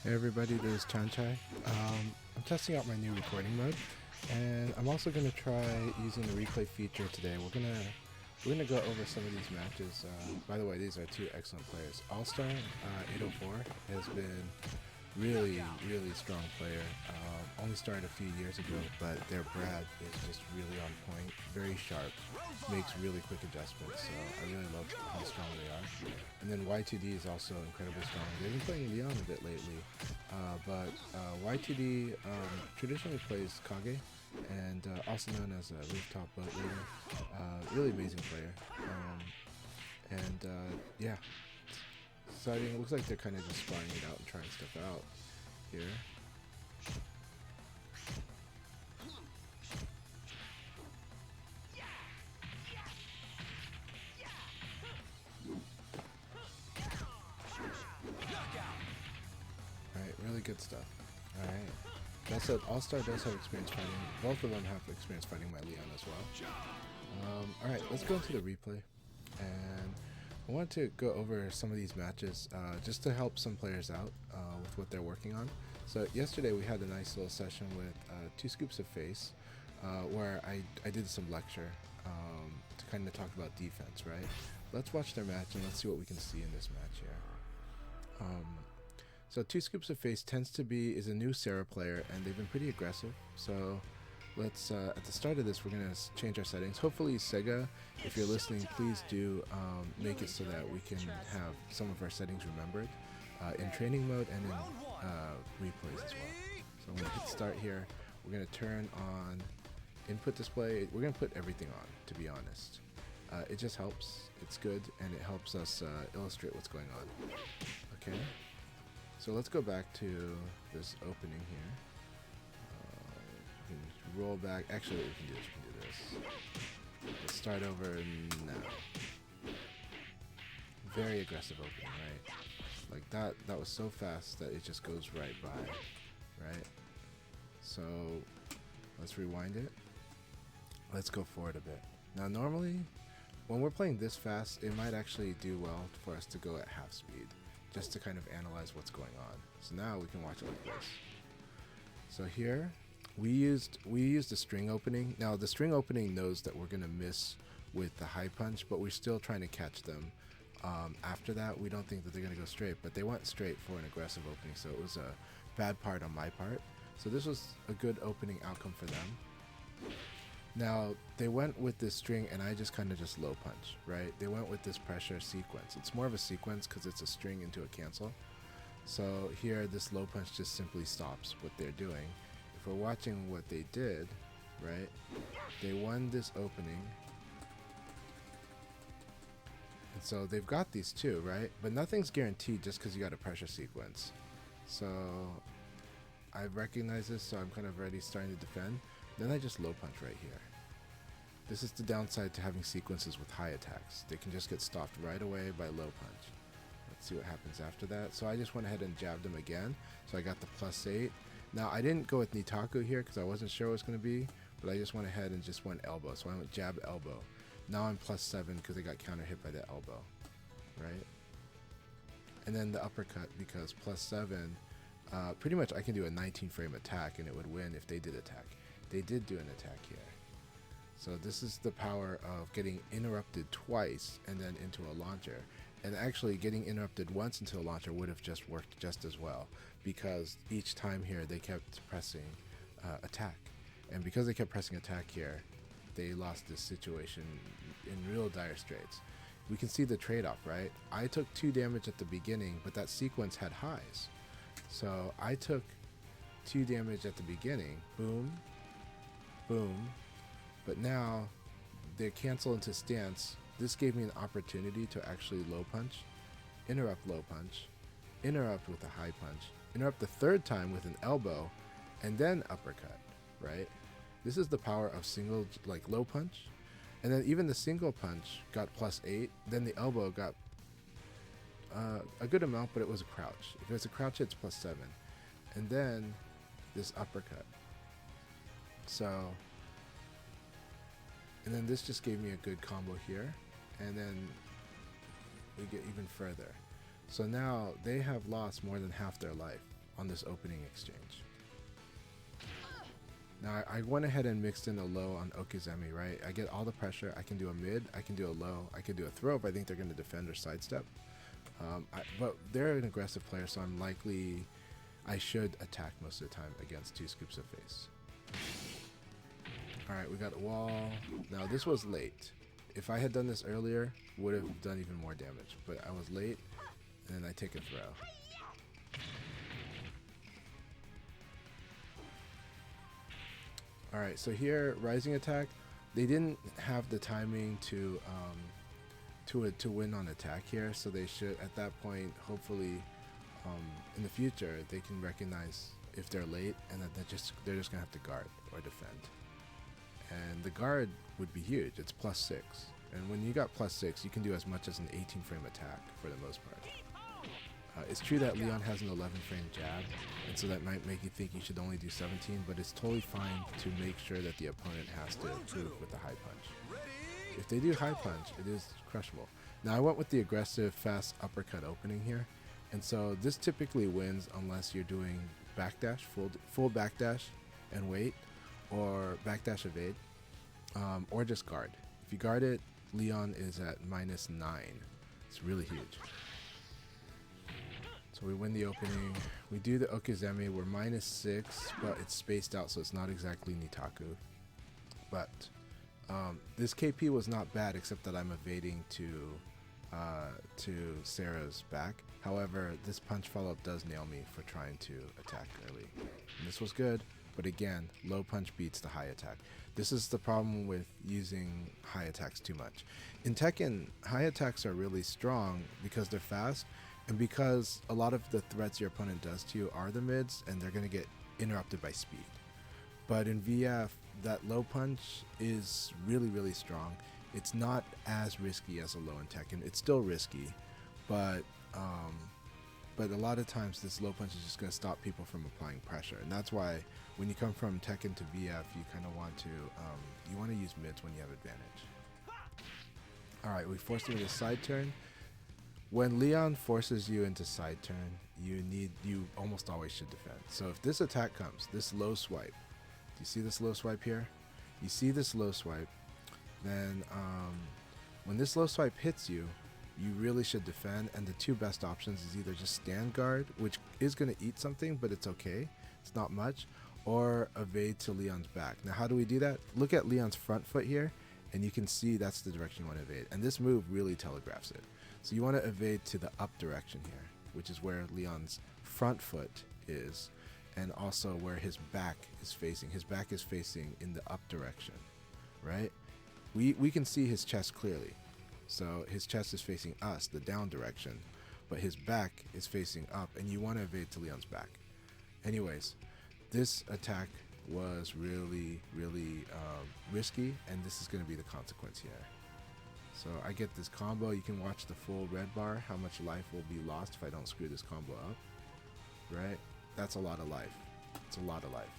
Hey everybody, this is Chanchai. I'm testing out my new recording mode, and I'm also going to try using the replay feature today. We're gonna go over some of these matches. By the way, these are two excellent players. All-Star 804 has been really strong player. Only started a few years ago, but their Brad is just really on point, very sharp, makes really quick adjustments, so I really love how strong they are. And then Y2D is also incredibly strong. They've been playing Leon a bit lately, but Y2D traditionally plays Kage, and also known as a rooftop boat leader. Really amazing player. Yeah, exciting. It looks like they're kind of just sparring it out and trying stuff out here. Alright, really good stuff. Alright. That said, All-Star does have experience fighting. Both of them have experience fighting my Leon as well. Alright, let's go into the replay. And I want to go over some of these matches just to help some players out with what they're working on. So yesterday we had a nice little session with 2ScoopsOfFace where I did some lecture to kind of talk about defense, right? Let's watch their match and let's see what we can see in this match here. So 2ScoopsOfFace is a new Sarah player, and they've been pretty aggressive. So let's at the start of this, we're gonna change our settings. Hopefully, Sega, if you're listening, please do make it so that we can have some of our settings remembered in training mode and in replays as well. So I'm gonna hit start here. We're gonna turn on input display. We're gonna put everything on, to be honest. It just helps. It's good, and it helps us illustrate what's going on. Okay. So let's go back to this opening here. We can roll back. Actually, what we can do is we can do this. Let's start over now. Very aggressive opening, right? Like that was so fast that it just goes right by, right? So let's rewind it. Let's go forward a bit. Now normally, when we're playing this fast, it might actually do well for us to go at half speed, just to kind of analyze what's going on. So now we can watch it like this. So here, we used the string opening. Now the string opening knows that we're gonna miss with the high punch, but we're still trying to catch them. After that, we don't think that they're gonna go straight, but they went straight for an aggressive opening, so it was a bad part on my part. So this was a good opening outcome for them. Now, they went with this string, and I just kind of just low punch, right? They went with this pressure sequence. It's more of a sequence because it's a string into a cancel. So here, this low punch just simply stops what they're doing. If we're watching what they did, right, they won this opening. And so they've got these two, right? But nothing's guaranteed just because you got a pressure sequence. So I recognize this, so I'm kind of already starting to defend. Then I just low punch right here. This is the downside to having sequences with high attacks. They can just get stopped right away by low punch. Let's see what happens after that. So I just went ahead and jabbed him again. So I got the +8. Now I didn't go with Nitaku here because I wasn't sure what it was going to be, but I just went ahead and just went elbow. So I went jab elbow. Now I'm +7 because I got counter hit by the elbow, right? And then the uppercut because +7. Pretty much I can do a 19 frame attack and it would win if they did attack. They did do an attack here. So this is the power of getting interrupted twice and then into a launcher. And actually getting interrupted once into a launcher would have just worked just as well, because each time here they kept pressing attack. And because they kept pressing attack here, they lost this situation in real dire straits. We can see the trade-off, right? I took 2 damage at the beginning, but that sequence had highs. So I took 2 damage at the beginning, boom, boom, but now they cancel into stance. This gave me an opportunity to actually low punch, interrupt low punch, interrupt with a high punch, interrupt the 3rd time with an elbow, and then uppercut, right? This is the power of single, like low punch, and then even the single punch got +8, then the elbow got a good amount, but it was a crouch. If it's a crouch, it's +7, and then this uppercut. So, and then this just gave me a good combo here, and then we get even further. So now they have lost more than half their life on this opening exchange. Now I went ahead and mixed in a low on Okizeme, right? I get all the pressure. I can do a mid, I can do a low, I can do a throw if I think they're going to defend or sidestep. But they're an aggressive player, so I'm likely I should attack most of the time against 2ScoopsOfFace. Alright, we got a wall. Now this was late. If I had done this earlier, would have done even more damage. But I was late, and then I take a throw. Alright, so here, rising attack, they didn't have the timing to win on attack here, so they should, at that point, hopefully, in the future, they can recognize if they're late, and that they're just gonna have to guard or defend. And the guard would be huge. It's +6, and when you got +6, you can do as much as an 18-frame attack for the most part. It's true that Leon has an 11-frame jab, and so that might make you think you should only do 17, but it's totally fine to make sure that the opponent has to improve with the high punch. If they do high punch, it is crushable. Now I went with the aggressive fast uppercut opening here, and so this typically wins unless you're doing backdash, full backdash and wait, or backdash evade, or just guard. If you guard it, Leon is at -9. It's really huge. So we win the opening. We do the Okizeme. We're -6, but it's spaced out, so it's not exactly Nitaku. But this KP was not bad, except that I'm evading to Sarah's back. However, this punch follow-up does nail me for trying to attack early. And this was good, but again, low punch beats the high attack. This is the problem with using high attacks too much. In Tekken, high attacks are really strong because they're fast, and because a lot of the threats your opponent does to you are the mids, and they're going to get interrupted by speed. But in VF, that low punch is really, really strong. It's not as risky as a low in Tekken. It's still risky, but a lot of times this low punch is just going to stop people from applying pressure. And that's why when you come from Tekken to VF, you kind of want to use mids when you have advantage. All right, we forced him into side turn. When Leon forces you into side turn, you almost always should defend. So if this attack comes, this low swipe, do you see this low swipe here? You see this low swipe, then when this low swipe hits you, you really should defend, and the two best options is either just stand guard, which is going to eat something, but it's okay, it's not much, or evade to Leon's back. Now how do we do that? Look at Leon's front foot here, and you can see that's the direction you want to evade, and this move really telegraphs it. So you want to evade to the up direction here, which is where Leon's front foot is, and also where his back is facing. His back is facing in the up direction, right? We can see his chest clearly. So his chest is facing us, the down direction, but his back is facing up, and you want to evade to Leon's back. Anyways, this attack was really, really risky, and this is going to be the consequence here. So I get this combo. You can watch the full red bar, how much life will be lost if I don't screw this combo up, right? That's a lot of life. It's a lot of life.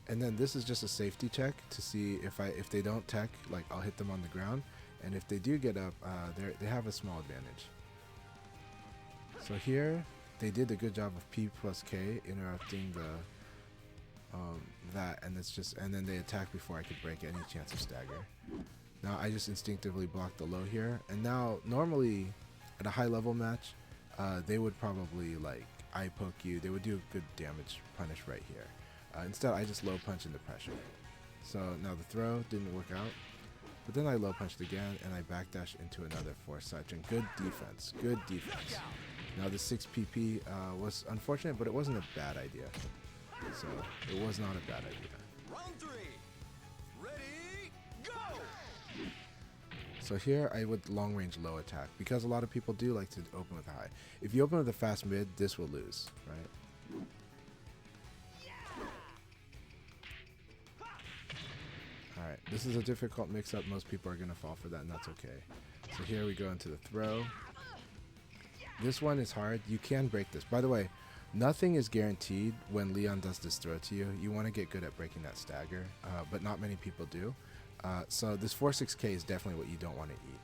And then this is just a safety check to see if they don't tech, like I'll hit them on the ground, and if they do get up, they have a small advantage. So here they did a good job of P plus K interrupting the that, and then they attacked before I could break any chance of stagger. Now I just instinctively blocked the low here, and now normally at a high level match, they would probably like eye poke you. They would do a good damage punish right here. Instead, I just low punch into pressure. So now the throw didn't work out, but then I low punched again, and I backdash into another force side turn. Good defense, good defense. Now the 6 PP was unfortunate, but it wasn't a bad idea. So it was not a bad idea. Round 3. Ready, go! So here I would long range low attack, because a lot of people do like to open with a high. If you open with a fast mid, this will lose, right? Alright, this is a difficult mix-up. Most people are going to fall for that, and that's okay. So here we go into the throw. This one is hard. You can break this. By the way, nothing is guaranteed when Leon does this throw to you. You want to get good at breaking that stagger, but not many people do. So this 4-6K is definitely what you don't want to eat.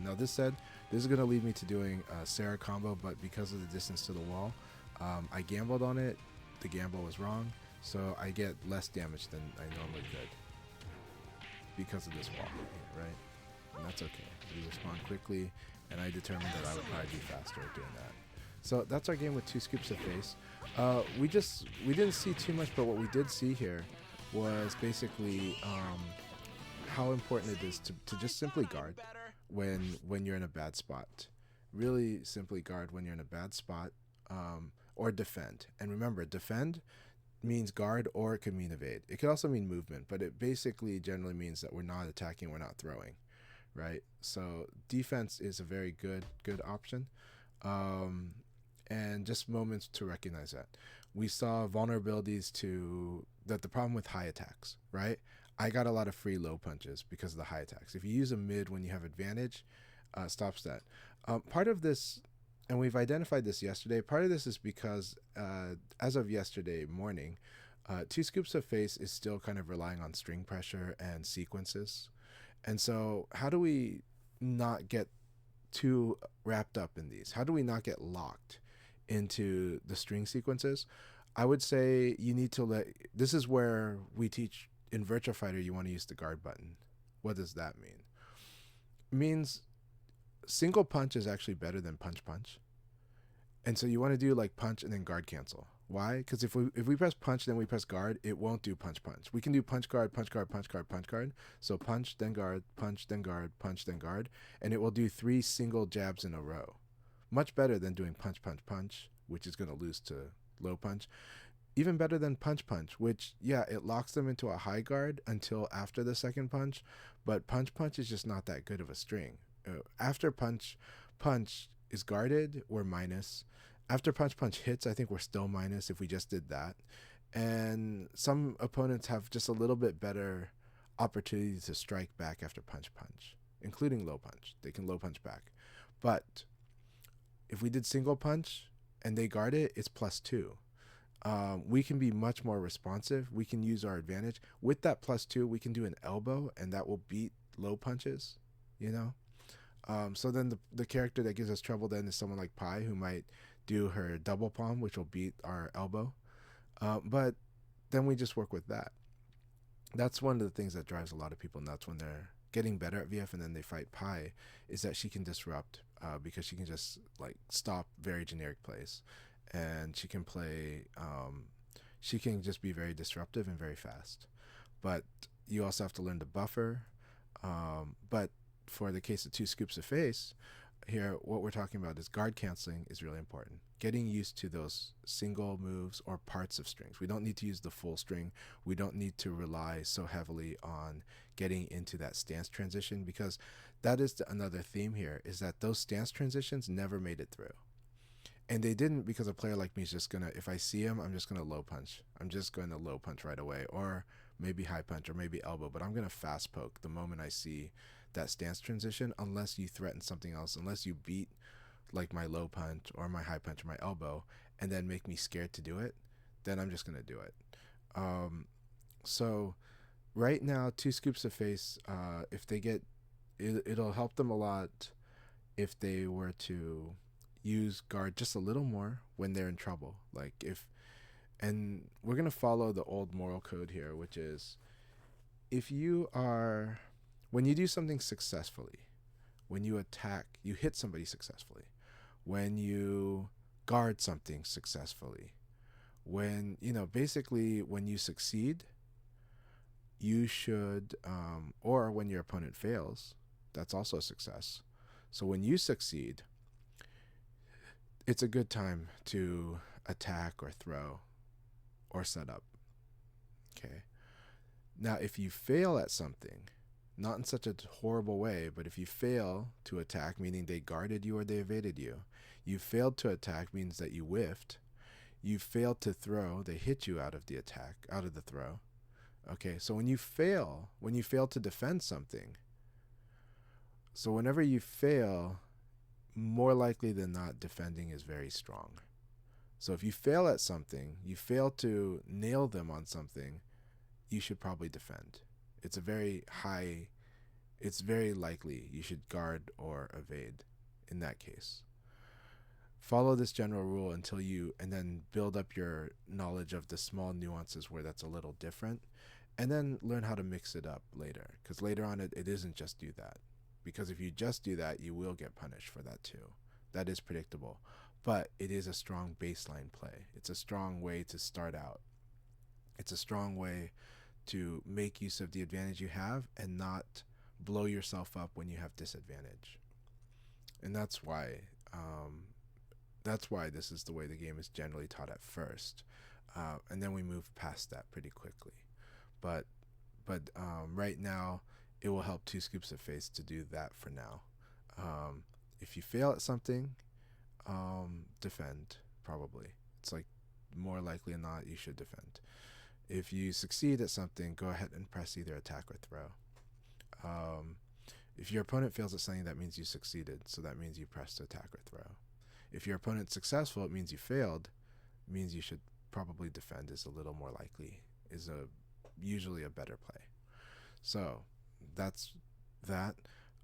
Now this said, this is going to lead me to doing a Sarah combo, but because of the distance to the wall, I gambled on it. The gamble was wrong, so I get less damage than I normally could because of this wall here, right? And that's okay. We respond quickly, and I determined that I would probably be faster at doing that. So that's our game with 2ScoopsOfFace. We didn't see too much, but what we did see here was basically how important it is to just simply guard when you're in a bad spot. Really simply guard when you're in a bad spot, or defend. And remember, defend means guard, or it could mean evade. It could also mean movement, but it basically generally means that we're not attacking, we're not throwing, right? So defense is a very good option. And just moments to recognize that. We saw vulnerabilities to the problem with high attacks, right? I got a lot of free low punches because of the high attacks. If you use a mid when you have advantage, stops that. Part of this, and we've identified this yesterday, part of this is because as of yesterday morning, 2ScoopsOfFace is still kind of relying on string pressure and sequences. And so how do we not get too wrapped up in these? How do we not get locked into the string sequences? I would say you need to this is where we teach in Virtua Fighter you want to use the guard button. What does that mean? It means single punch is actually better than punch punch. And so you want to do like punch and then guard cancel. Why? Because if we press punch then we press guard, it won't do punch punch. We can do punch guard, punch guard, punch guard, punch guard. So punch then guard, punch then guard, punch then guard, and it will do 3 single jabs in a row. Much better than doing punch punch punch, which is going to lose to low punch. Even better than punch punch, which, yeah, it locks them into a high guard until after the second punch, but punch punch is just not that good of a string. After punch is guarded, we're minus. After punch hits, I think we're still minus if we just did that. And some opponents have just a little bit better opportunity to strike back after punch, including low punch. They can low punch back. But if we did single punch and they guard it, it's +2. We can be much more responsive. We can use our advantage. With that +2, we can do an elbow, and that will beat low punches, you know? So then the character that gives us trouble then is someone like Pi, who might do her double palm, which will beat our elbow. But then we just work with that. That's one of the things that drives a lot of people nuts when they're getting better at VF and then they fight Pi, is that she can disrupt because she can just like stop very generic plays. And she can play, she can just be very disruptive and very fast. But you also have to learn to buffer. But for the case of 2ScoopsOfFace, here what we're talking about is guard canceling is really important. Getting used to those single moves or parts of strings. We don't need to use the full string. We don't need to rely so heavily on getting into that stance transition, because that is another theme here, is that those stance transitions never made it through. And they didn't because a player like me is just going to, if I see him, I'm just going to low punch. I'm just going to low punch right away, or maybe high punch, or maybe elbow, but I'm going to fast poke the moment I see that stance transition, unless you threaten something else, unless you beat like my low punch or my high punch or my elbow and then make me scared to do it, then I'm just going to do it. So right now, 2ScoopsOfFace, if they get, it'll help them a lot if they were to use guard just a little more when they're in trouble. Like and we're going to follow the old moral code here, which is if you are, when you do something successfully, when you attack, you hit somebody successfully, when you guard something successfully, when, you know, basically when you succeed, you should, or when your opponent fails, that's also a success. So when you succeed, it's a good time to attack or throw or set up. Okay. Now, if you fail at something, not in such a horrible way, but if you fail to attack, meaning they guarded you or they evaded you, you failed to attack means that you whiffed. You failed to throw, they hit you out of the attack, out of the throw. Okay, so when you fail to defend something, so whenever you fail, more likely than not, defending is very strong. So if you fail at something, you fail to nail them on something, you should probably defend. It's very likely you should guard or evade in that case. follow this general rule until and then build up your knowledge of the small nuances where that's a little different, and then learn how to mix it up later, because later on it isn't just do that, because if you just do that, you will get punished for that too. That is predictable, but it is a strong baseline play. It's a strong way to start out. It's a strong way to make use of the advantage you have and not blow yourself up when you have disadvantage. And that's why this is the way the game is generally taught at first, and then we move past that pretty quickly. But right now, it will help 2ScoopsOfFace to do that for now. If you fail at something, defend, probably. It's like more likely than not you should defend. If you succeed at something, go ahead and press either attack or throw. If your opponent fails at something, that means you succeeded, so that means you pressed attack or throw. If your opponent's successful, it means you failed, it means you should probably defend is a little more likely, is usually a better play. So that's that.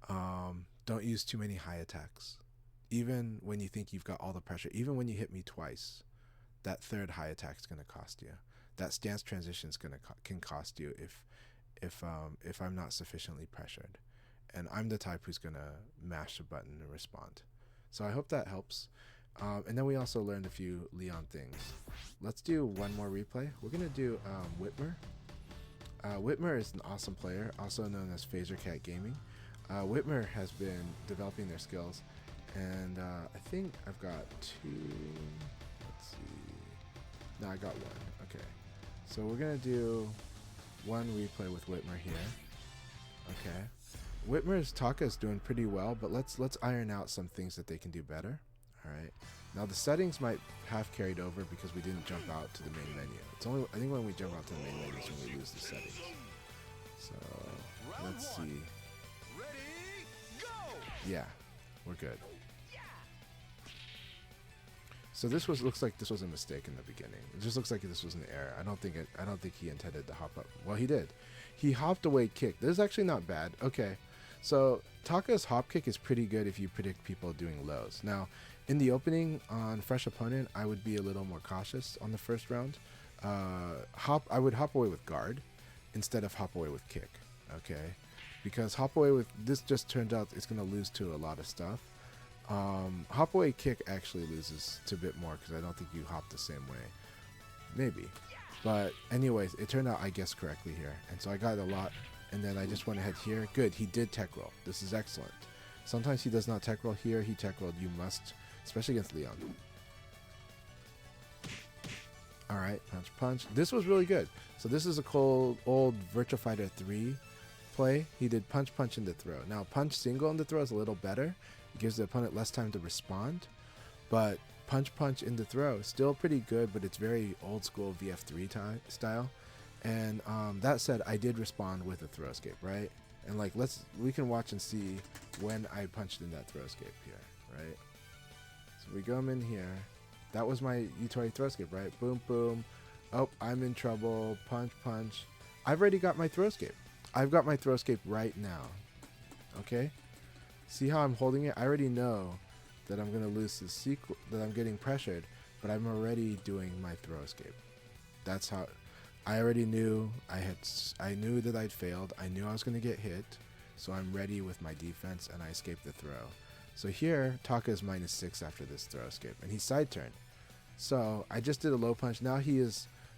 Don't use too many high attacks. Even when you think you've got all the pressure, even when you hit me twice, that third high attack is going to cost you. That stance transition is can cost you if I'm not sufficiently pressured, and I'm the type who's going to mash a button and respond. So I hope that helps. And then we also learned a few Leon things. Let's do one more replay. We're going to do Witmer. Witmer is an awesome player, also known as Phasercat Gaming. Witmer has been developing their skills, and I think I've got two. Let's see. No, I got one. Okay. So we're going to do one replay with Witmer here. Okay. Whitmer's Taka is doing pretty well, but let's iron out some things that they can do better. All right. Now the settings might have carried over because we didn't jump out to the main menu. It's only, I think, when we jump out to the main menu is when we lose the settings. So let's see. Ready, go! Yeah, we're good. So this looks like this was a mistake in the beginning. It just looks like this was an error. I don't think he intended to hop up. Well, he did. He hopped away kick. This is actually not bad. Okay. So Taka's hop kick is pretty good if you predict people doing lows. Now, in the opening on fresh opponent, I would be a little more cautious on the first round. I would hop away with guard instead of hop away with kick. Okay, because hop away with this just turned out it's going to lose to a lot of stuff. Hop away kick actually loses to a bit more because I don't think you hop the same way. Maybe. But anyways, it turned out I guessed correctly here. And so I got a lot. And then I just went ahead here. Good. He did tech roll. This is excellent. Sometimes he does not tech roll here. He tech rolled. You must, especially against Leon. All right. Punch, punch. This was really good. So this is a cold old Virtua Fighter 3 play. He did punch, punch into throw. Now punch single into throw is a little better. It gives the opponent less time to respond. But punch, punch into throw, still pretty good, but it's very old school VF3 style. And that said, I did respond with a throw escape, right? And like, we can watch and see when I punched in that throw escape here, right? So we go in here. That was my Utori throw escape, right? Boom, boom. Oh, I'm in trouble. Punch, punch. I've already got my throw escape. I've got my throw escape right now. Okay? See how I'm holding it? I already know that I'm going to lose the sequel, that I'm getting pressured, but I'm already doing my throw escape. That's how I already knew I knew that I'd failed. I knew I was going to get hit, so I'm ready with my defense, and I escaped the throw. So here, Taka is -6 after this throw escape, and he's side turn. So I just did a low punch. Now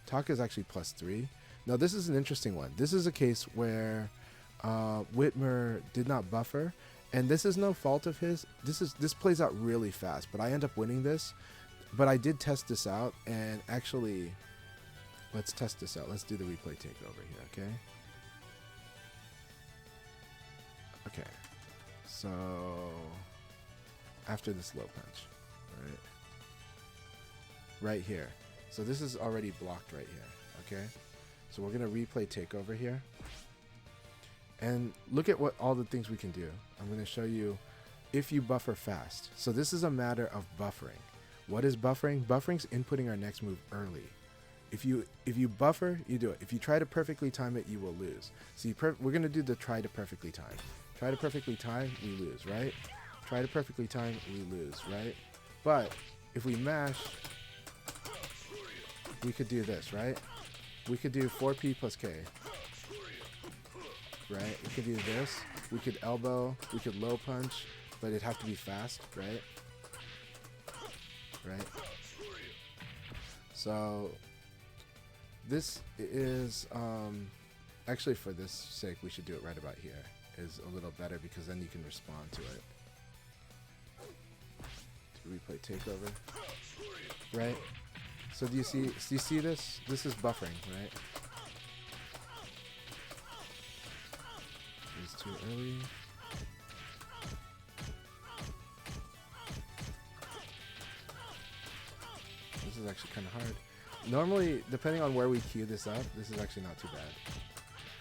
Taka is actually +3. Now this is an interesting one. This is a case where Witmer did not buffer, and this is no fault of his. This plays out really fast, but I end up winning this. But I did test this out, and actually, let's test this out. Let's do the replay takeover here, okay? Okay. So after this low punch, right here. So this is already blocked right here, okay? So we're gonna replay takeover here. And look at what all the things we can do. I'm going to show you if you buffer fast. So this is a matter of buffering. What is buffering? Buffering's inputting our next move early. If you buffer, you do it. If you try to perfectly time it, you will lose. So we're going to do the try to perfectly time. Try to perfectly time, we lose, right? Try to perfectly time, we lose, right? But if we mash, we could do this, right? We could do 4P plus K. Right? We could do this. We could elbow. We could low punch. But it'd have to be fast, right? Right? So this is actually, for this sake, we should do it right about here. Is a little better because then you can respond to it. To replay takeover, right? So do you see this? This is buffering, right? It's too early. This is actually kind of hard. Normally, depending on where we queue this up, this is actually not too bad.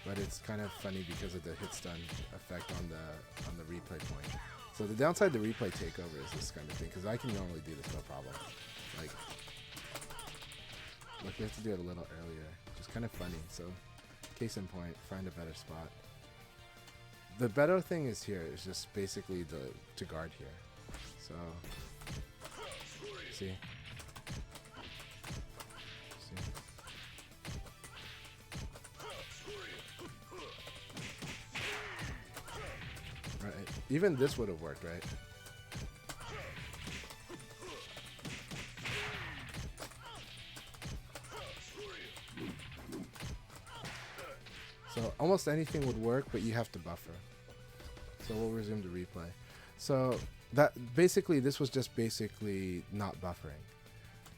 But it's kind of funny because of the hit stun effect on the replay point. So the downside to replay takeover is this kind of thing, because I can normally do this no problem. Like, look, we have to do it a little earlier, which is kind of funny. So, case in point, find a better spot. The better thing is here is just basically to guard here. So, see. Right. Even this would have worked, right? So almost anything would work, but you have to buffer. So we'll resume the replay. So that basically, this was just basically not buffering.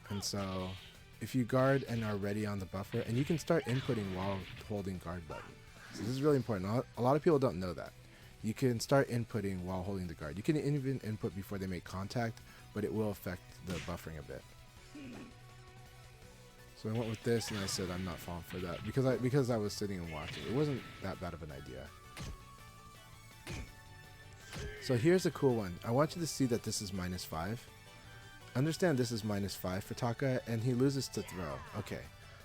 And so if you guard and are ready on the buffer, and you can start inputting while holding guard button. So this is really important. A lot of people don't know that. You can start inputting while holding the guard. You can even input before they make contact, but it will affect the buffering a bit. So I went with this, and I said I'm not falling for that because I was sitting and watching. It wasn't that bad of an idea. So here's a cool one. I want you to see that this is -5. Understand this is -5 for Taka, and he loses to throw. Okay,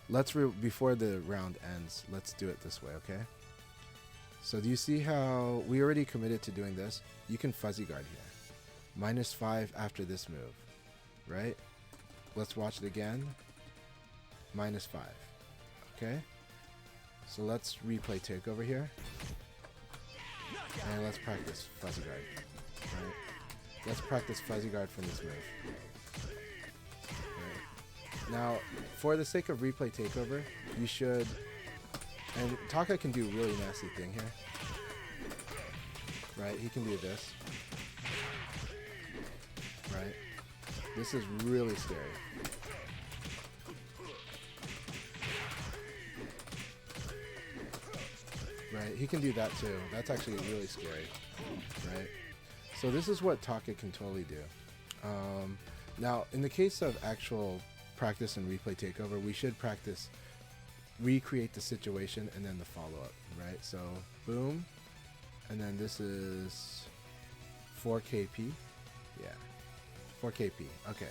let's before the round ends, let's do it this way. Okay. So do you see how we already committed to doing this? You can fuzzy guard here. -5 after this move, right? Let's watch it again. -5. Okay. So let's replay takeover here. And let's practice fuzzy guard. Right? Let's practice fuzzy guard from this move. Right. Now, for the sake of replay takeover, you should... And Taka can do a really nasty thing here. Right? He can do this. Right? This is really scary. Right? He can do that too. That's actually really scary. Right? So this is what Taka can totally do. Now, in the case of actual practice and replay takeover, we should practice recreate the situation and then the follow-up, right? So boom, and then this is 4KP. Yeah, 4KP. Okay,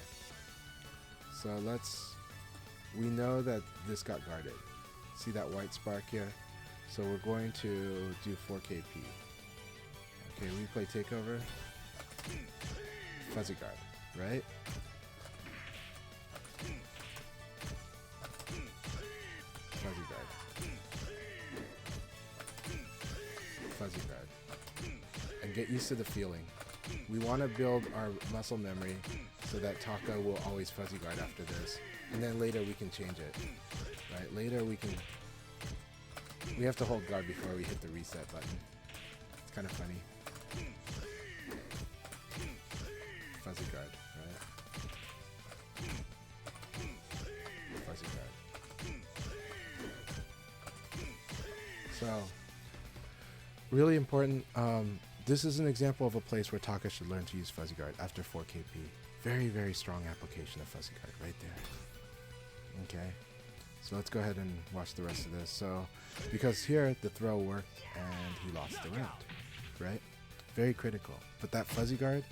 so we know that this got guarded. See that white spark here? So we're going to do 4KP. Okay, replay takeover, fuzzy guard, right? Fuzzy guard. Fuzzy guard. And get used to the feeling. We want to build our muscle memory so that Taka will always fuzzy guard after this. And then later we can change it. Right? Later we have to hold guard before we hit the reset button. It's kind of funny. Fuzzy guard, right? Fuzzy guard. So, really important. This is an example of a place where Taka should learn to use fuzzy guard after 4KP. Very, very strong application of fuzzy guard right there. Okay, so let's go ahead and watch the rest of this. So, because here the throw worked and he lost the round, right? Very critical. But that fuzzy guard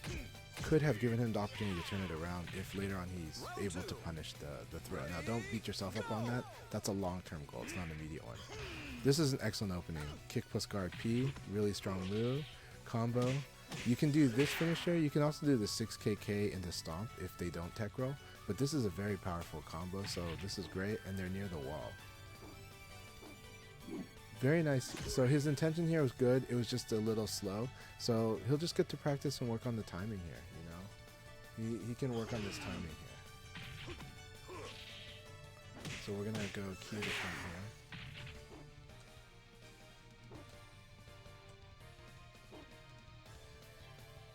could have given him the opportunity to turn it around if later on he's able to punish the throw. Now, don't beat yourself up on that. That's a long-term goal. It's not an immediate one. This is an excellent opening. Kick plus guard P, really strong move, combo, You can do this finisher. You can also do the 6KK into Stomp if they don't tech roll. But this is a very powerful combo, so this is great, and they're near the wall. Very nice. So his intention here was good. It was just a little slow. So he'll just get to practice and work on the timing here, you know? He can work on this timing here. So we're going to go Q to front here.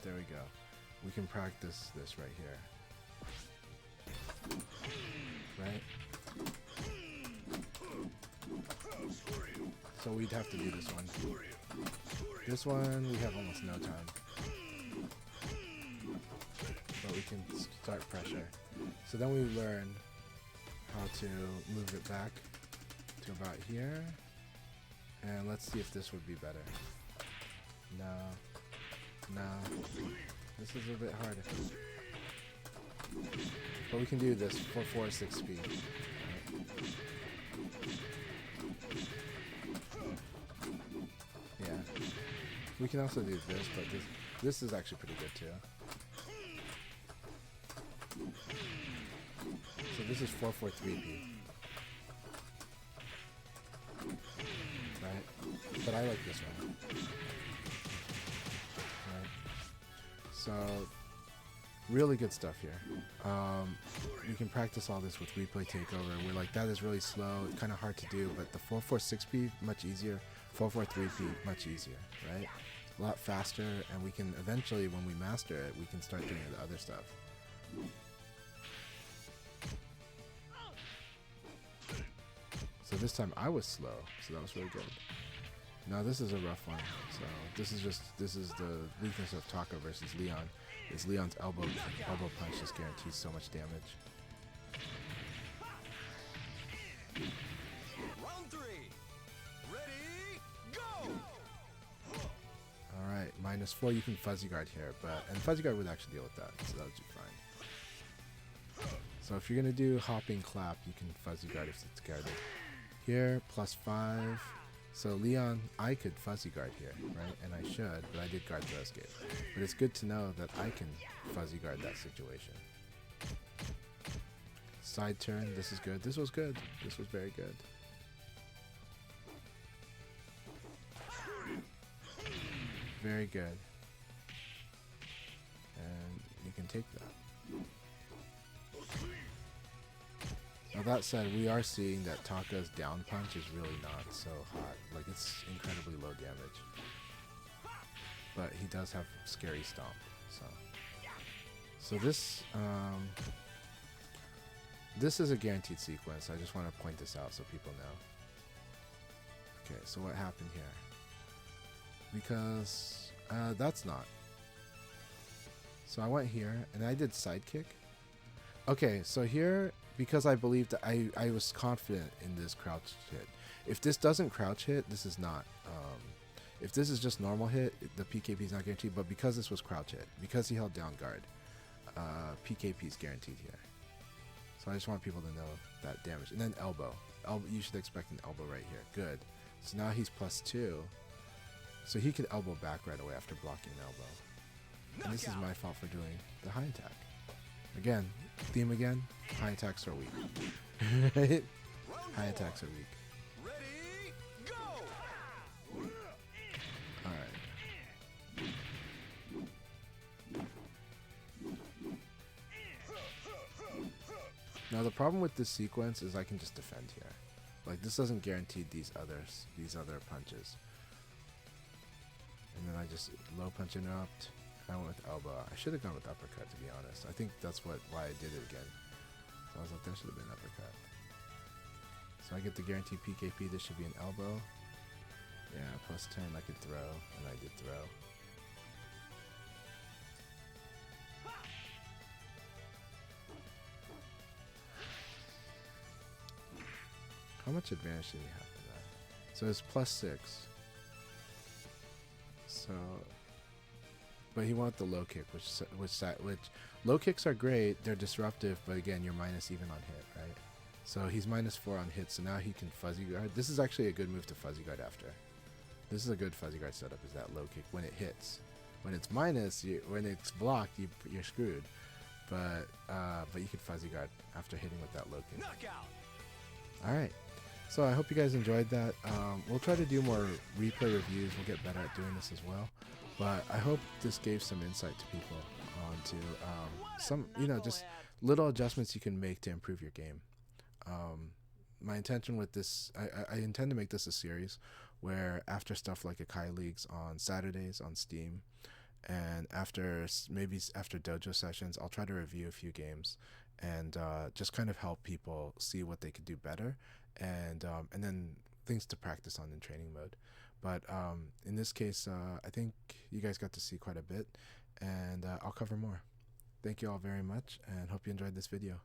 There we go. We can practice this right here. Right? So we'd have to do this one. This one, we have almost no time. But we can start pressure. So then we learn how to move it back to about here. And let's see if this would be better. No. No. This is a bit harder. But we can do this for 4-6 speed. Yeah. We can also do this, but this is actually pretty good too. So this is 4-4-3P. Right? But I like this one. Right? So really good stuff here. You can practice all this with replay takeover. We're like, that is really slow, kind of hard to do, but the 4-4-6P much easier, 4-4-3P much easier, right? A lot faster, and we can eventually, when we master it, we can start doing the other stuff. So this time I was slow, so that was really good. Now this is a rough one. So this is the weakness of Taka versus Leon. Is Leon's elbow punch just guarantees so much damage. Round 3. Ready, go! Alright, -4, you can fuzzy guard here, and fuzzy guard would actually deal with that, so that would be fine. So if you're gonna do hopping clap, you can fuzzy guard if it's guarded. Here, +5. So Leon, I could fuzzy guard here, right? And I should, but I did guard throw escape. But it's good to know that I can fuzzy guard that situation. Side turn, this is good. This was good. This was very good. Very good. And you can take that. Now that said, we are seeing that Taka's down punch is really not so hot. Like, it's incredibly low damage. But he does have scary stomp, so this this is a guaranteed sequence. I just want to point this out so people know. Okay, so what happened here? Because that's not. So I went here and I did sidekick. Okay, so here, because I believed that I was confident in this crouch hit. If this doesn't crouch hit, this is not. If this is just normal hit, the PKP is not guaranteed. But because this was crouch hit, because he held down guard, PKP is guaranteed here. So I just want people to know that damage. And then elbow. You should expect an elbow right here. Good. So now he's +2. So he could elbow back right away after blocking an elbow. And this is my fault for doing the high attack. Again, theme again, high attacks are weak. Right? High attacks are weak. Ready, go! Alright. Now the problem with this sequence is I can just defend here. Like, this doesn't guarantee these other punches. And then I just low punch interrupt. I went with elbow. I should have gone with uppercut, to be honest. I think that's why I did it again. So I was like, that should have been uppercut. So I get the guaranteed PKP. This should be an elbow. Yeah, +10. I could throw, and I did throw. How much advantage did he have in that? So it's +6. So. But he wanted the low kick, which low kicks are great. They're disruptive, but again, you're minus even on hit, right? So he's -4 on hit, so now he can fuzzy guard. This is actually a good move to fuzzy guard after. This is a good fuzzy guard setup, is that low kick when it hits. When it's minus, when it's blocked, you're screwed. But you can fuzzy guard after hitting with that low kick. Knockout. All right. So I hope you guys enjoyed that. We'll try to do more replay reviews. We'll get better at doing this as well. But I hope this gave some insight to people onto some, just little adjustments you can make to improve your game. My intention with this, I intend to make this a series where after stuff like Akai Leagues on Saturdays on Steam, and maybe after dojo sessions, I'll try to review a few games and just kind of help people see what they could do better, and then things to practice on in training mode. But in this case, I think you guys got to see quite a bit, and I'll cover more. Thank you all very much, and hope you enjoyed this video.